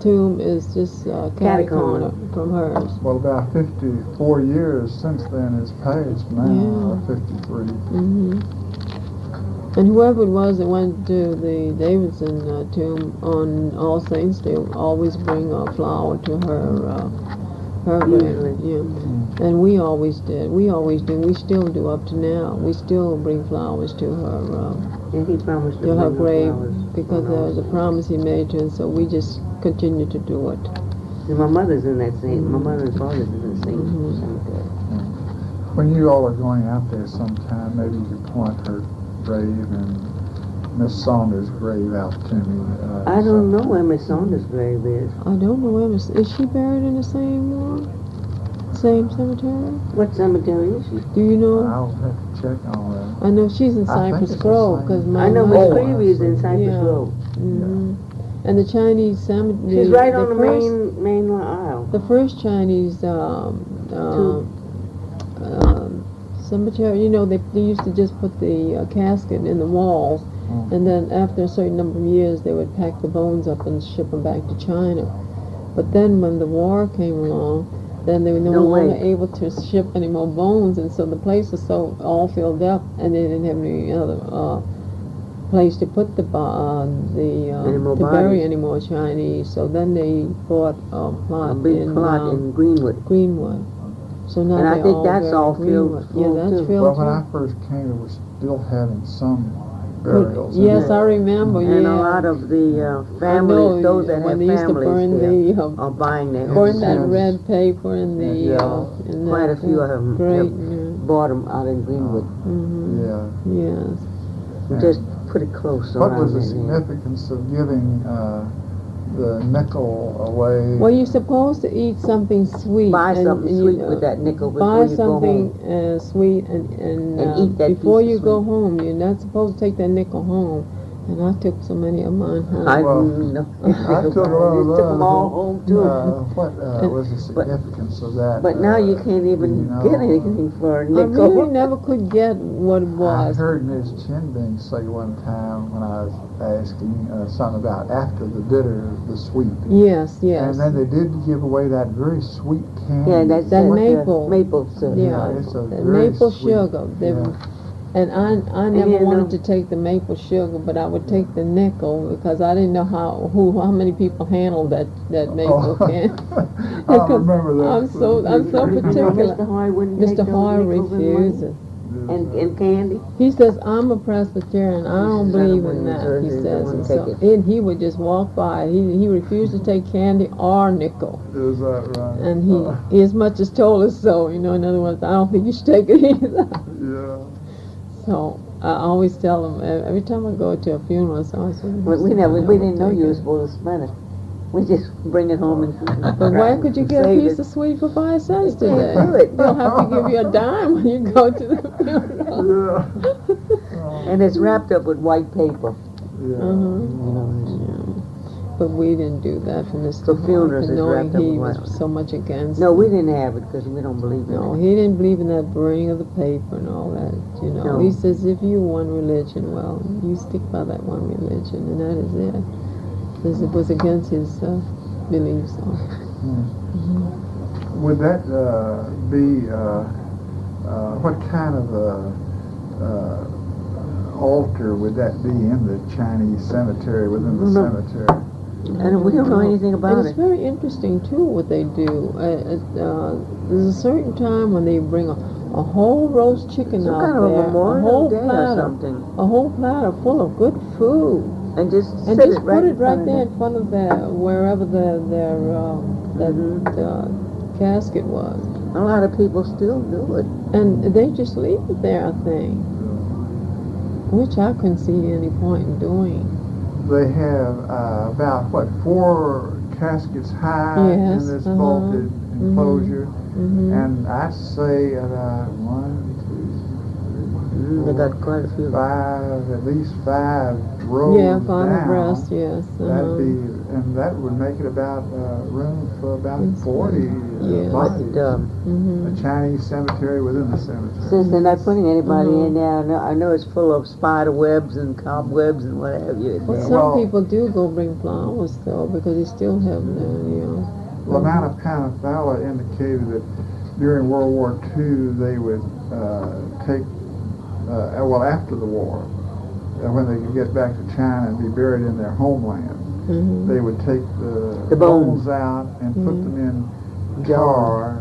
tomb is just catty-corner from hers. Well, about 54 years since then has passed now, or 53. And whoever it was that went to the Davidson tomb on All Saints Day always bring a flower to her grave. Usually. Yeah. And we always did. We always do. We still do up to now. We still bring flowers to her. And he promised to To her bring grave flowers because there was a promise he made to her, and so we just continue to do it. And my mother's in that same, my mother and father's in the same Mhm. cemetery. When you all are going out there sometime, maybe you could point her grave and Miss Saunders' grave out to me. I don't know where Miss Saunders' grave is. I don't know where is she buried in the same one? Same cemetery? What cemetery is she? Do you know? I'll have to check on that. I know she's in I think Cypress it's the Grove same. because my I know mother- Miss Oh, I Creevy is in see. Cypress Yeah. Grove. And the Chinese cemetery. She's right on the first, main aisle. The first Chinese cemetery, they used to just put the casket in the walls, and then after a certain number of years, they would pack the bones up and ship them back to China. But then when the war came along, then they were no longer able to ship any more bones, and so the place was so all filled up, and they didn't have any other place to put to bury any more Chinese. So then they bought a plot A big plot in Greenwood. Greenwood. So now And I they're think all that's buried all in Greenwood. filled Yeah, full, that's too. filled Well, when I too. first came, it was still having some burials. in Yes, it. I remember. And yeah. a lot of the I know, families, those that when have they used to families burn there, the are buying their burn that Yes. red paper in the Yeah. in Quite that, a few of them great. have bought them out in Greenwood. Yeah. Yes. We just put it close. What was around the that name. significance of giving the nickel away. Well, you're supposed to eat something sweet. Buy and, something you sweet know, with that nickel before buy you go home. something sweet and eat that before piece of you go sweet. home. You're not supposed to take that nickel home. And I took so many of mine home. I Well, know. I took a lot of took them those. all home too. What was the significance of that? But now you can't even get anything for a I nickel. really never could get what it I was. heard Miss Chinbing say one time when I was asking something about after the bitter, the sweet. Yes, yes. And then they did give away that very sweet candy. Yeah, that's That what the maple. maple syrup. Yeah, it's a the very maple sweet, sugar. They yeah. And I never you wanted know- to take the maple sugar, but I would take the nickel because I didn't know how many people handled that maple candy. I remember that. I'm so particular. Mr. Hoy wouldn't take Mr. those Hoy nickels and money? refuses. And candy? He says, I'm a Presbyterian. I don't Says, believe "I in don't that," want he to says. And, take so, it. and he would just walk by. He refused to take candy or nickel. Is that right? And he as much as told us so. You know, in other words, I don't think you should take it either. Yeah. So I always tell them, every time I go to a funeral, so I say, We didn't know you were supposed to spend it. We just bring it home and. But where could you get a save piece it. of sweet for 5 cents You can't today? do it. They'll have to give you a dime when you go to the funeral. Yeah. And it's wrapped up with white paper. Yeah. But we didn't do that for Mr. So Hart, funerals is knowing wrapped up he in was white. so much against No, it. we didn't have it because we don't believe in No, it. he didn't believe in that burning of the paper and all that, you know. No. He says, if you one religion, well, you stick by that one religion, and that is it. Because it was against his beliefs. So. Would that be what kind of altar would that be in the Chinese cemetery, within the No. cemetery? And we don't know anything And about it's it. very interesting, too, what they do. There's a certain time when they bring a whole roast chicken Some out kind of a there, Memorial Day or platter, something. a whole platter full of good food. And just And sit just it right put in it right front there of in front of wherever that casket was. them. A lot of people still do it. And they just leave it there, I think. Which I couldn't see any point in doing. They have about 4 caskets high Yes, in this uh-huh. vaulted enclosure, Mm-hmm. and I say about 1, 2, 3, 4, They got quite a few. 5, at least 5 rows Yeah, 5 down. abreast, yes. That'd be, and that would make it about room for about Yes. 40 Yeah. bodies. But Mm-hmm. A Chinese cemetery within the cemetery. since they're not putting anybody Mhm. in there, I know it's full of spider webs and cobwebs and what have you. in Well, there. some Well- people do go bring flowers, though, because they still have them, you know. Lamana Panafala indicated that during World War II they would take, after the war, when they could get back to China and be buried in their homeland, Mm-hmm. they would take The bones. out and put them in Jar. tar,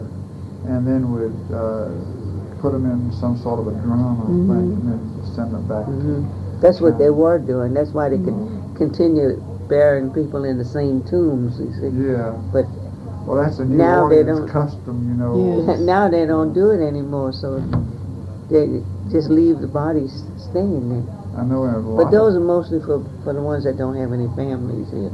and then would put them in some sort of a drum or Mhm. thing, and then send them back. Mhm. That's what they were doing. That's why they could continue burying people in the same tombs, you see. Yeah. But Well, that's a New now they Orleans don't- custom, you know. Yeah. now they don't do it anymore, so they just leave the bodies staying there. I know in a lot. But those are mostly for the ones that don't have any families here.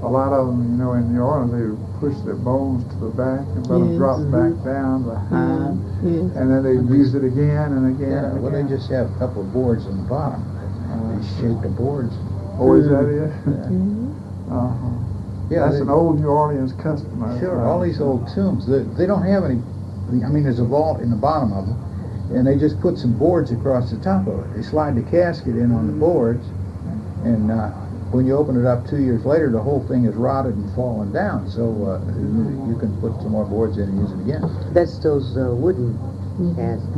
A lot of them, you know, in New Orleans, they would push their bones to the back and let them Yes. drop Mhm. back down behind, Yes. and then they'd use it again and again Yeah, and well, they again. just have a couple of boards on the bottom. They shake the boards. Oh, is that it? Mhm. Uh-huh. Yeah, That's they- an old New Orleans custom. Sure, all these old tombs, they don't have any, I mean, there's a vault in the bottom of them, and they just put some boards across the top of it. They slide the casket in on the boards, and when you open it up 2 years later, the whole thing is rotted and fallen down, so you can put some more boards in and use it again. That's those wooden caskets.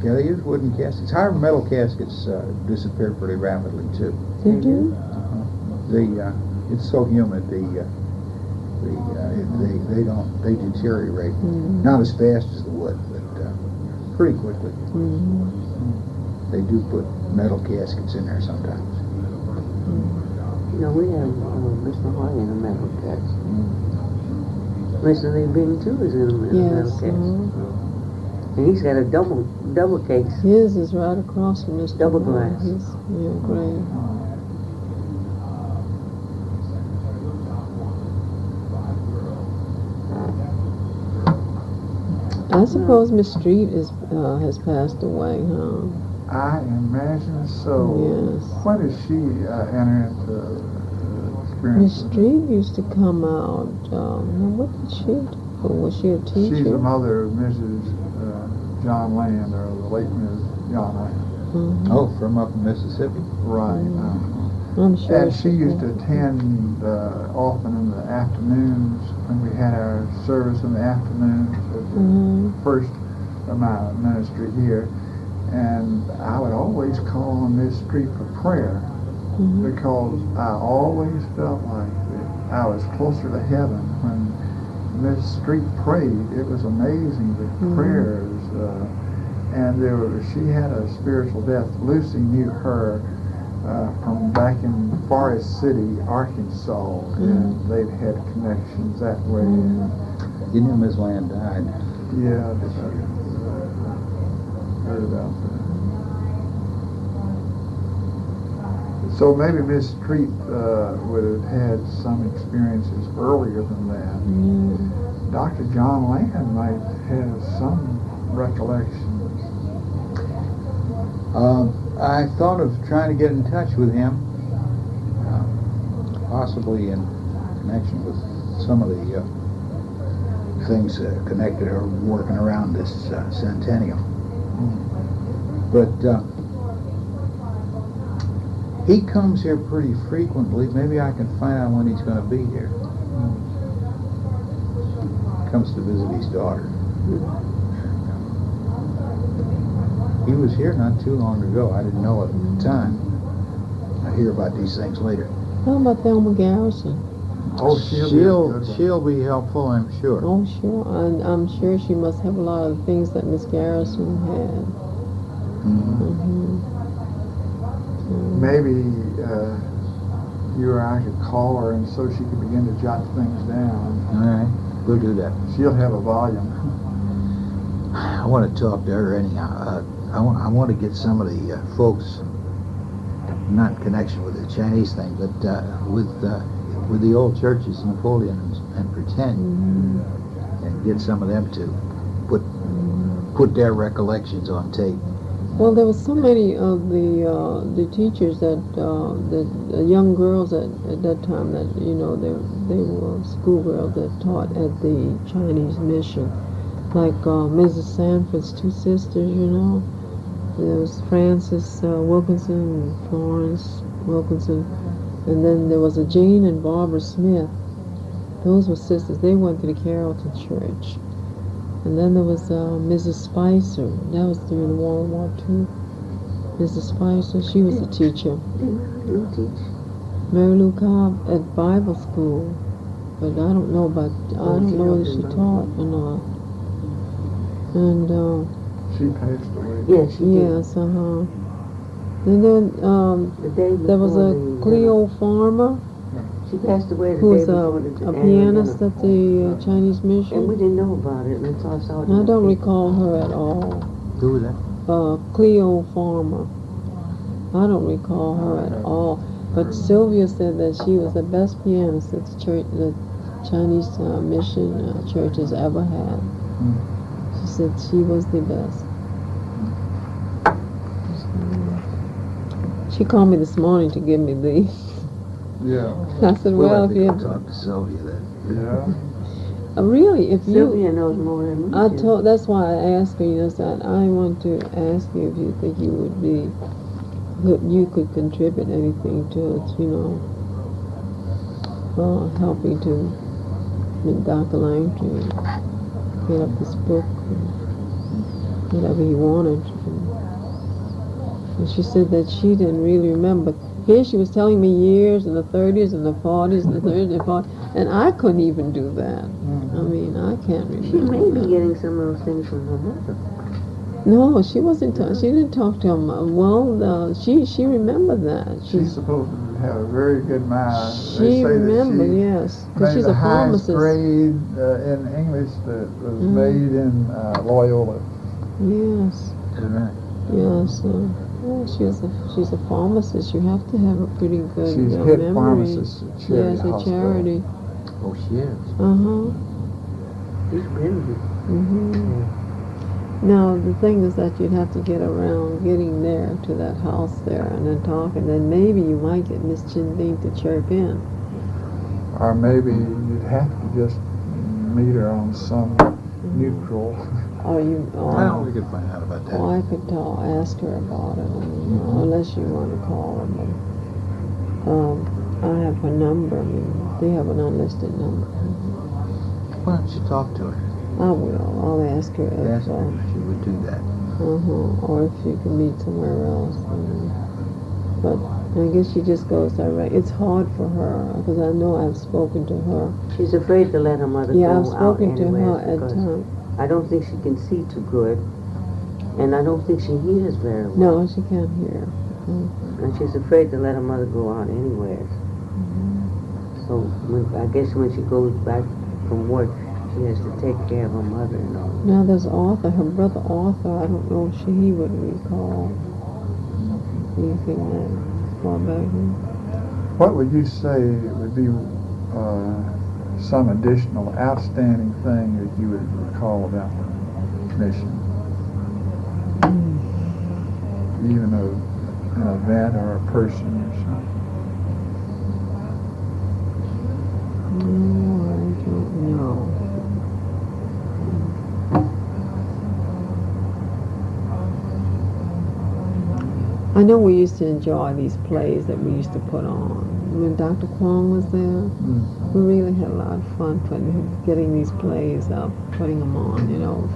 Yeah, they use wooden caskets. However, metal caskets disappear pretty rapidly, too. They do? It's so humid, they deteriorate. Mhm. Not as fast as the wood, but pretty quickly. Mhm. They do put metal caskets in there sometimes. No, we have Mr. Hoy in a metal casket. Mr. Lee Bing too is in a metal Yes. casket. Mhm. And he's got a double case. His is right across from this Double glass. His, yeah, great. I suppose Miss Street has passed away, huh? I imagine so. Yes. When did she enter into Miss experience? Street used to come out. What did she do? Was she a teacher? She's the mother of Mrs. John Land, or the late Mrs. John Land. Mhm. Oh, from up in Mississippi? Right. I'm sure. And she used to attend often in the afternoons when we had our service in the afternoons at the first of my ministry here. And I would always call on Miss Street for prayer because I always felt like that I was closer to heaven when Miss Street prayed. It was amazing, the prayers. And she had a spiritual death. Lucy knew her from back in Forest City, Arkansas, and they'd had connections that way. You knew Miss Land died. Yeah, heard about that. So maybe Miss Street would have had some experiences earlier than that. Dr. John Land might have some recollections. I thought of trying to get in touch with him, possibly in connection with some of the things connected or working around this centennial. But he comes here pretty frequently. Maybe I can find out when he's going to be here. Comes to visit his daughter. He was here not too long ago. I didn't know it at the time. I hear about these things later. How about Thelma Garrison? Oh, She'll be helpful, I'm sure. Oh, sure. And I'm sure she must have a lot of things that Miss Garrison had. Maybe you or I could call her, and so she could begin to jot things down. All right, we'll do that. She'll have a volume. I want to talk to her anyhow. I want to get some of the folks, not in connection with the Chinese thing, but with the old churches, Napoleon and Pretend, and get some of them to put their recollections on tape. Well, there was so many of the teachers that the young girls at that time that they were schoolgirls that taught at the Chinese mission, like Mrs. Sanford's two sisters. There was Frances Wilkinson and Florence Wilkinson, and then there was a Jane and Barbara Smith. Those were sisters. They went to the Carrollton Church. And then there was Mrs. Spicer. That was during World War II. Mrs. Spicer, she was a teacher. Mary Lou Cobb at Bible school, but I don't know whether she taught or not. And she passed away. Yes, she did. yes, And then there was a Cleo Farmer. She passed away the who's day before a pianist at the Chinese mission. And we didn't know about it until I saw it. I don't recall her at all. Who was that? Cleo Farmer. I don't recall her at all. But Sylvia said that she was the best pianist that the Chinese mission church has ever had. She said she was the best. She called me this morning to give me the. Yeah. I said, well, if you talk to Sylvia then. Yeah. Really, if Sylvia knows more than me. that's why I asked her. That I want to ask you if you think you could contribute anything to it. Helping to Dr. Langtry get up this book, whatever he wanted. And she said that she didn't really remember. Here she was telling me years in the 30s and the 40s and the 30s and the 40s, and I couldn't even do that. I mean, I can't remember. She may be getting some of those things from her mother. No, she wasn't. She didn't talk to him. Well, she remembered that. She's supposed to have a very good mind. She remembered, yes, because she's a pharmacist. The highest grade in English that was made in Loyola. Yes. Right. Yes. Well, she's a pharmacist. You have to have a pretty good She's memory. head pharmacist at Charity Yes, Hospital. at Charity. Oh, she is. Uh-huh. She's brilliant. Mm-hmm. Now, the thing is that you'd have to get around getting there to that house there and then talk, and then maybe you might get Miss Chinese to chirp in. Or maybe you'd have to just meet her on some neutral. Or you, Well, we could find out about that. or I could ask her about it, unless you want to call her. But, I have her number. I mean, they have an unlisted number. Why don't you talk to her? I will. I'll ask her if, Ask her if she would do that. or if you can meet somewhere else. But I guess she just goes direct. It's hard for her because I know I've spoken to her. She's afraid to let her mother Yeah, go I've spoken out to her anywhere at because times. I don't think she can see too good, and I don't think she hears very well. No, she can't hear. And she's afraid to let her mother go out anywhere. So I guess when she goes back from work, she has to take care of her mother and all. Now there's Arthur, her brother Arthur. I don't know if he would recall anything that far back then. What would you say would be some additional outstanding thing that you would recall about the mission? Even an event or a person or something? No, I don't know. I know we used to enjoy these plays that we used to put on. When Dr. Kwong was there, we really had a lot of fun getting these plays up, putting them on,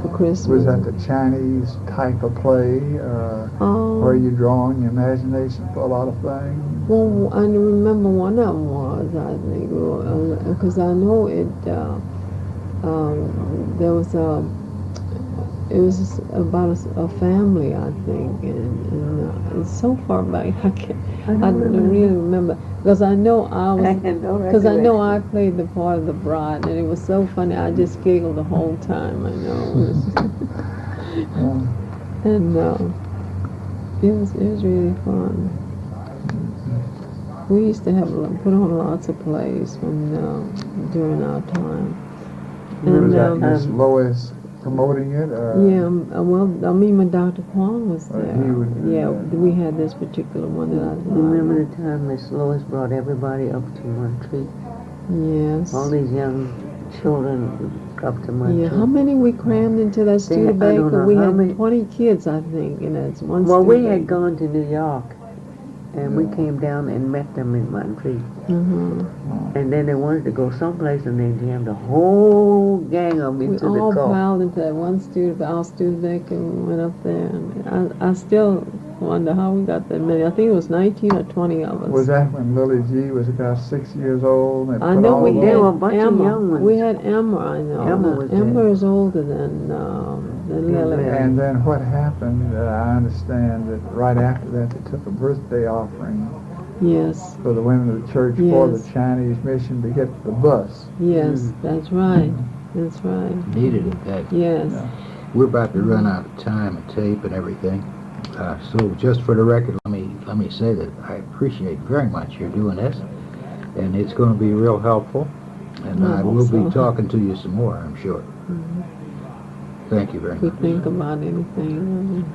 for Christmas. Was that the Chinese type of play, where you draw on your imagination for a lot of things? Well, I remember one of them was, I think, because I know it, there was it was about a family, I think, and it's so far back, I don't really remember, because I know I played the part of the bride, and it was so funny, I just giggled the whole time, I know. And it was really fun. We used to put on lots of plays during our time. Was that Miss Lois promoting it? Yeah, well, I mean, when Dr. Kwong was there, yeah, we had this particular one that I liked. Remember the time Miss Lois brought everybody up to Montreat? Yes. All these young children up to Montreat. Yeah, how many we crammed into that Studebaker? We had 20 kids, I think, in that one Well, we had Studebaker. gone to New York, and we came down and met them in Montreat. And then they wanted to go someplace, and they jammed a whole gang of them We into the all car. piled into that one Studebaker and went up there. And I still wonder how we got that many. I think it was 19 or 20 of us. Was that when Lily G was about 6 years old? And I know we There were a had bunch of Emma. young ones. We had Emma, I know. Emma was Emma there. is older than Lily. And then what happened, I understand that right after that they took a birthday offering Yes, for the women of the church for the Yes. Chinese mission to get the bus. yes, that's right. That's right. Needed it. That. Yes. We're about to run out of time and tape and everything. So just for the record, let me say that I appreciate very much your doing this, and it's going to be real helpful. And I will be talking to you some more, I'm sure. Thank you very If we much. think about anything.